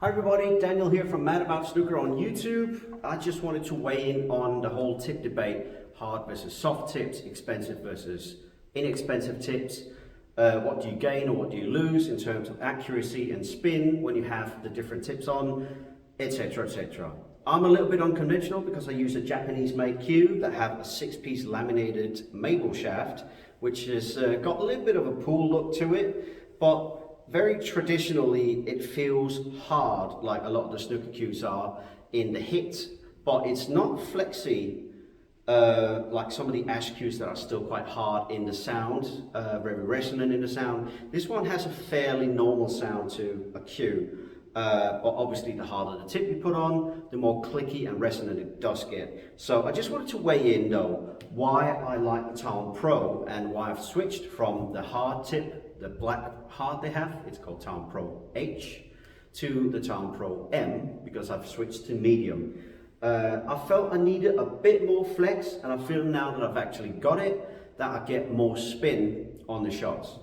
Hi everybody, Daniel here from Mad About Snooker on YouTube. I just wanted to weigh in on the whole tip debate, hard versus soft tips, expensive versus inexpensive tips. What do you gain or what do you lose in terms of accuracy and spin when you have the different tips on, etc, etc. I'm a little bit unconventional because I use a Japanese made cue that have a 6-piece laminated maple shaft, which has got a little bit of a pool look to it, but very traditionally, it feels hard, like a lot of the snooker cues are in the hit, but it's not flexy like some of the ash cues that are still quite hard in the sound, very resonant in the sound. This one has a fairly normal sound to a cue, but obviously the harder the tip you put on, the more clicky and resonant it does get. So I just wanted to weigh in though, why I like the Taom Pro and why I've switched from the hard tip, the black hard they have, it's called Taom Pro H, to the Taom Pro M, because I've switched to medium. I felt I needed a bit more flex, and I feel now that I've actually got it, that I get more spin on the shots.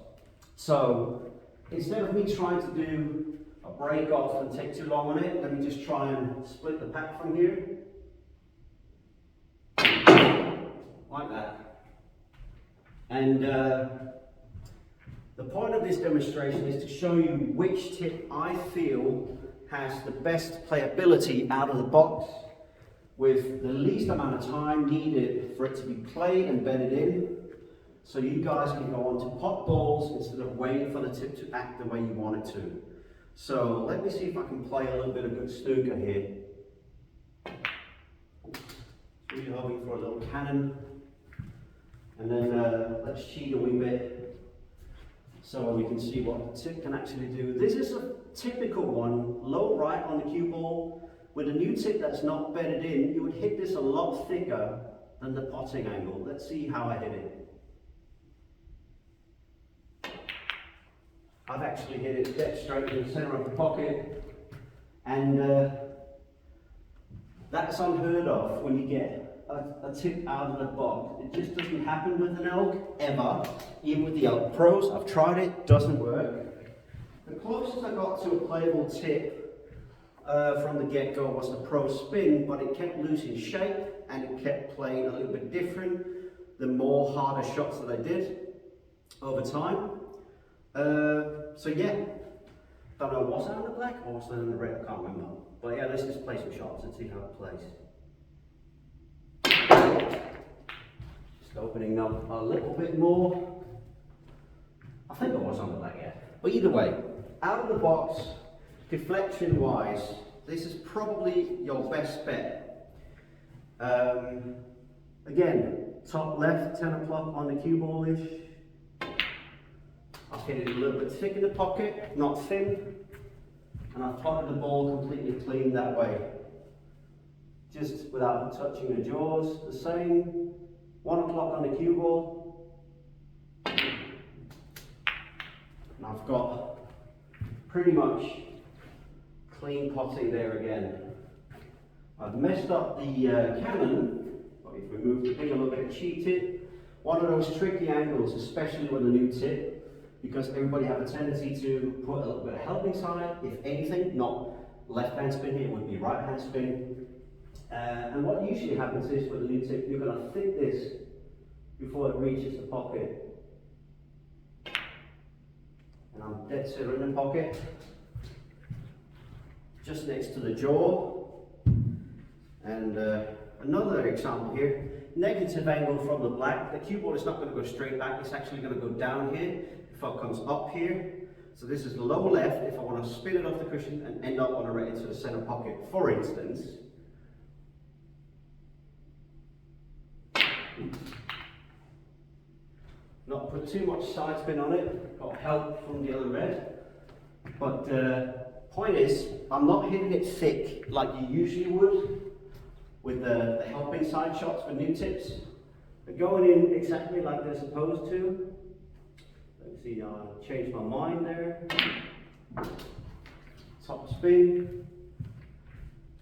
So instead of me trying to do a break off and take too long on it, let me just try and split the pack from here. Like that. And the point of this demonstration is to show you which tip I feel has the best playability out of the box with the least amount of time needed for it to be played and bedded in, so you guys can go on to pot balls instead of waiting for the tip to act the way you want it to. So let me see if I can play a little bit of good snooker here. Really hoping for a little cannon, and then let's cheat a wee bit so we can see what the tip can actually do. This is a typical one, low right on the cue ball. With a new tip that's not bedded in, you would hit this a lot thicker than the potting angle. Let's see how I hit it. I've actually hit it dead straight in the center of the pocket, and that's unheard of when you get a tip out of the box. It just doesn't happen with an elk, ever. Even with the elk pros, I've tried it, doesn't work. The closest I got to a playable tip from the get-go was the pro spin, but it kept losing shape and it kept playing a little bit different the more harder shots that I did over time. So yeah, don't know, was that in the black or was that in the red? I can't remember. But yeah, let's just play some shots and see how it plays. Just opening up a little bit more. I think it was on the black, yeah. But either way, out of the box, deflection wise, this is probably your best bet. Again, top left, 10 o'clock on the cue ball-ish. I've hit it a little bit thick in the pocket, not thin, and I've plotted the ball completely clean that way. Just without touching the jaws, the same. 1 o'clock on the cue ball. And I've got pretty much clean potting there again. I've messed up the cannon, but if we move the thing a little bit, cheated. One of those tricky angles, especially with a new tip, because everybody have a tendency to put a little bit of helping side, if anything, not left hand spin here, it would be right hand spin. And what usually happens is with a new tip, you're going to fit this before it reaches the pocket. And I'm dead center in the pocket, just next to the jaw. And another example here, negative angle from the black. The cue ball is not going to go straight back, it's actually going to go down here before it comes up here. So this is low left if I want to spin it off the cushion and end up on a right into the center pocket, for instance. Not put too much side spin on it, got help from the other red. But point is, I'm not hitting it thick like you usually would with the helping side shots for new tips. They're going in exactly like they're supposed to. Let's see, I changed my mind there. Top spin,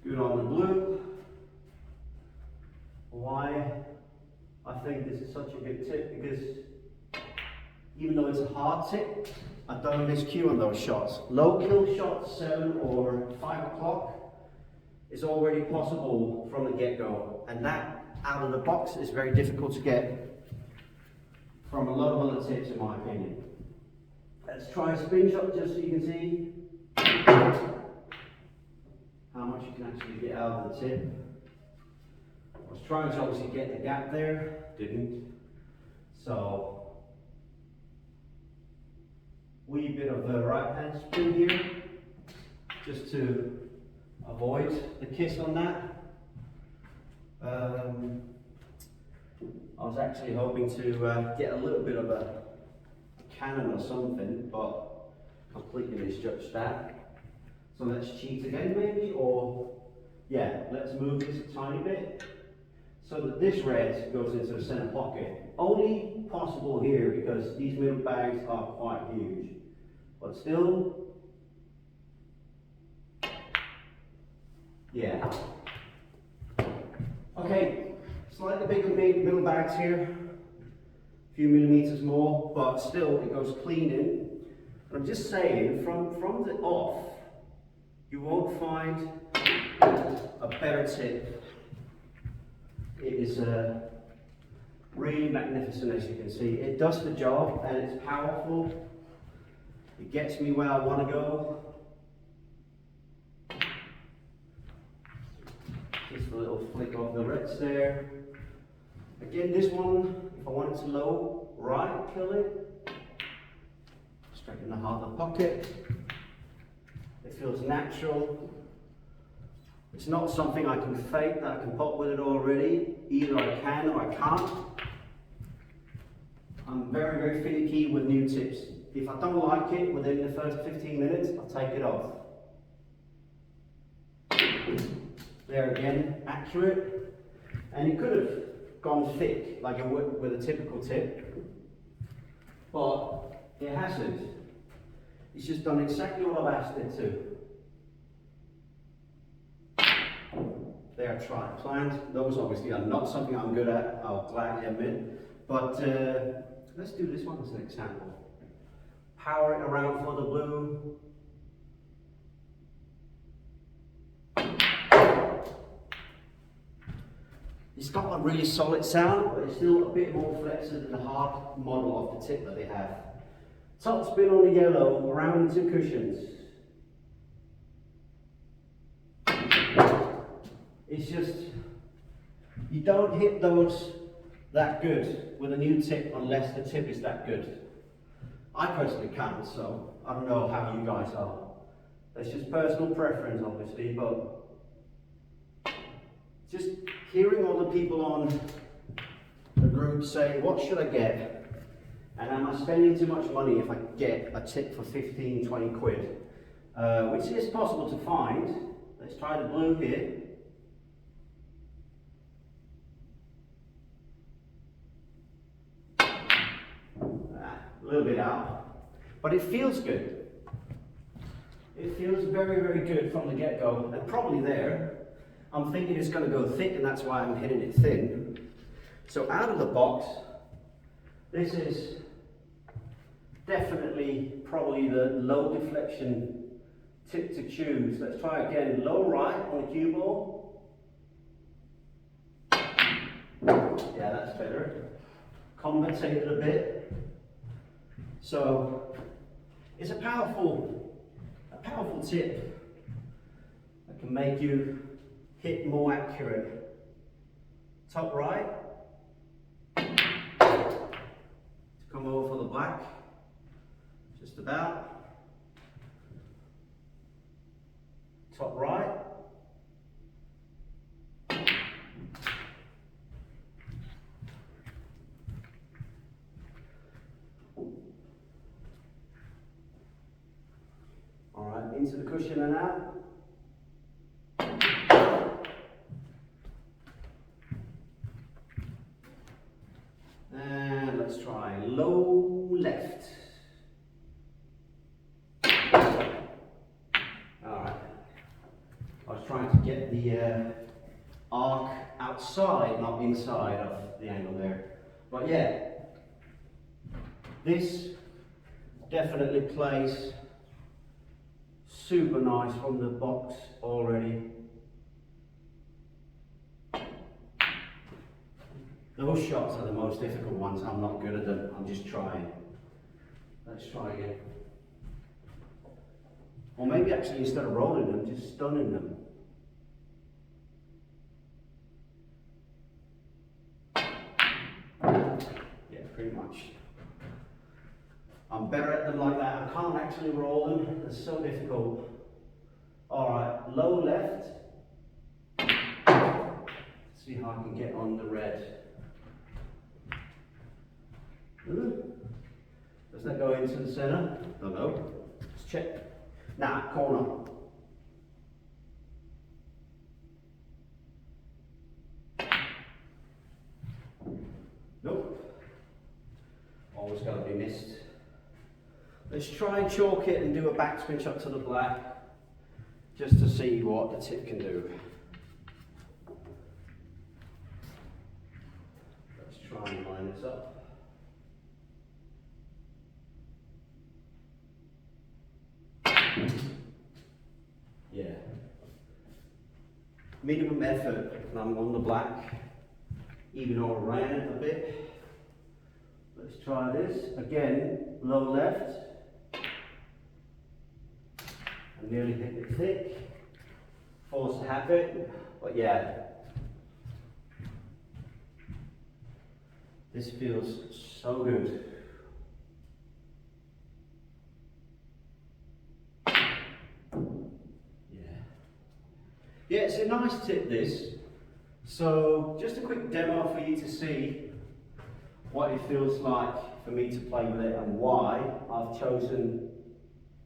good on the blue. Why I think this is such a good tip, because even though it's a hard tip, I don't miss cue on those shots. Low kill shots, 7 or 5 o'clock, is already possible from the get-go, and that out of the box is very difficult to get from a lot of other tips, in my opinion. Let's try a spin shot just so you can see how much you can actually get out of the tip. I was trying to obviously get the gap there, didn't. So, wee bit of a right hand spin here, just to avoid the kiss on that. I was actually hoping to get a little bit of a cannon or something, but completely misjudged that. So let's cheat again maybe, or yeah, let's move this a tiny bit so that this red goes into the center pocket. Only possible here because these middle bags are quite huge, but still, yeah. Okay, slightly bigger middle bags here, a few millimeters more, but still it goes clean in. I'm just saying, from the off, you won't find a better tip. It is really magnificent, as you can see. It does the job and it's powerful. It gets me where I want to go. Just a little flick off the reds there. Again, this one, if I wanted to low right kill it, straight in the heart of the pocket. It feels natural. It's not something I can fake, that I can pop with it already. Either I can or I can't. I'm very, very finicky with new tips. If I don't like it within the first 15 minutes, I'll take it off. There again, accurate. And it could have gone thick, like it would with a typical tip. But it hasn't. It's just done exactly what I've asked it to. They are planned. Those obviously are not something I'm good at, I'll gladly admit. But let's do this one as an example. Power it around for the blue. It's got a really solid sound, but it's still a bit more flexible than the hard model of the tip that they have. Top spin on the yellow, around the two cushions. It's just, you don't hit those that good with a new tip unless the tip is that good. I personally can't, so I don't know how you guys are. That's just personal preference, obviously, but just hearing all the people on the group say, what should I get? And am I spending too much money if I get a tip for 15, 20 quid? Which is possible to find. Let's try the blue here. A little bit out, but it feels good. It feels very, very good from the get-go, and probably there, I'm thinking it's going to go thick, and that's why I'm hitting it thin. So out of the box, this is definitely probably the low deflection tip to choose. Let's try again, low right on the cue ball. Yeah, that's better. Compensate it a bit. So it's a powerful tip that can make you hit more accurate. Top right, to come over for the black, just about. Top right. Alright, into the cushion and out. And let's try low left. Alright. I was trying to get the arc outside, not inside of the angle there. But yeah. This definitely plays super nice from the box already. Those shots are the most difficult ones. I'm not good at them. I'm just trying. Let's try again. Or maybe actually instead of rolling them, just stunning them. Yeah, pretty much. I'm better at them like that. I can't actually roll them. They're so difficult. Alright, low left. Let's see how I can get on the red. Does that go into the center? Don't know. Let's check. Nah, corner. Nope. Always got to be missed. Let's try and chalk it and do a backspin shot to the black, just to see what the tip can do. Let's try and line this up. Yeah. Minimum effort, and I'm on the black, even all around it a bit. Let's try this. Again, low left. I nearly hit it thick. Forced habit, but yeah. This feels so good. Yeah, it's a nice tip this. So just a quick demo for you to see what it feels like for me to play with it and why I've chosen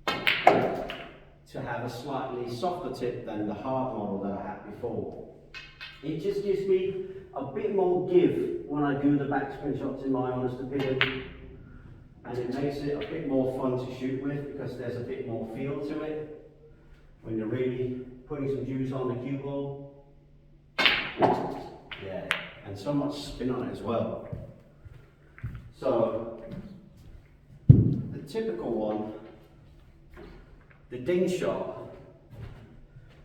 to have a slightly softer tip than the hard model that I had before. It just gives me a bit more give when I do the backspin shots, in my honest opinion, and it makes it a bit more fun to shoot with because there's a bit more feel to it when you're really putting some juice on the cue ball. Yeah, and so much spin on it as well. So, the typical one, the ding shot.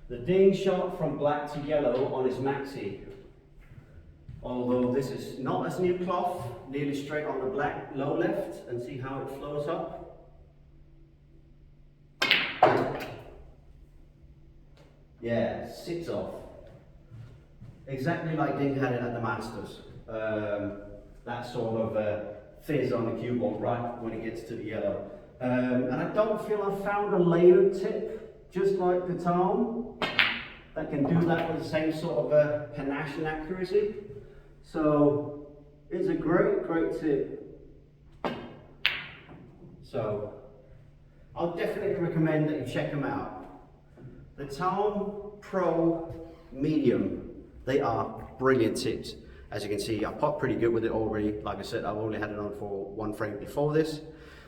The ding shot from black to yellow on his maxi. Although this is not as new cloth, nearly straight on the black low left, and see how it flows up. Yeah, sits off. Exactly like Ding had it at the Masters. That sort of fizz on the cue ball right when it gets to the yellow. And I don't feel I've found a layered tip, just like the Taom, that can do that with the same sort of panache and accuracy. So it's a great, great tip. So I'll definitely recommend that you check them out. The Taom Pro Medium, they are brilliant tips. As you can see, I popped pretty good with it already. Like I said, I've only had it on for one frame before this.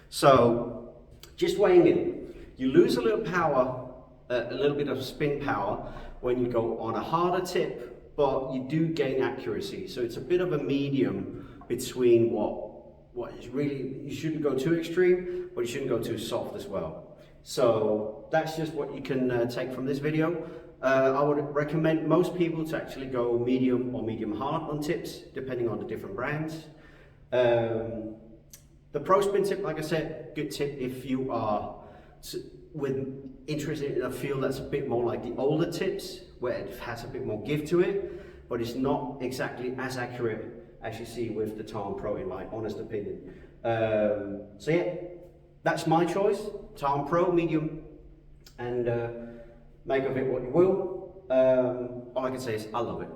So, just weighing in, you lose a little power, a little bit of spin power when you go on a harder tip, but you do gain accuracy. So it's a bit of a medium between what is really, you shouldn't go too extreme, but you shouldn't go too soft as well. So that's just what you can take from this video. I would recommend most people to actually go medium or medium hard on tips, depending on the different brands. The Pro Spin tip, like I said, good tip if you are interested in a feel that's a bit more like the older tips, where it has a bit more give to it, but it's not exactly as accurate as you see with the Taom Pro, in my honest opinion. So yeah, that's my choice, Taom Pro medium, and make of it what you will. All I can say is I love it.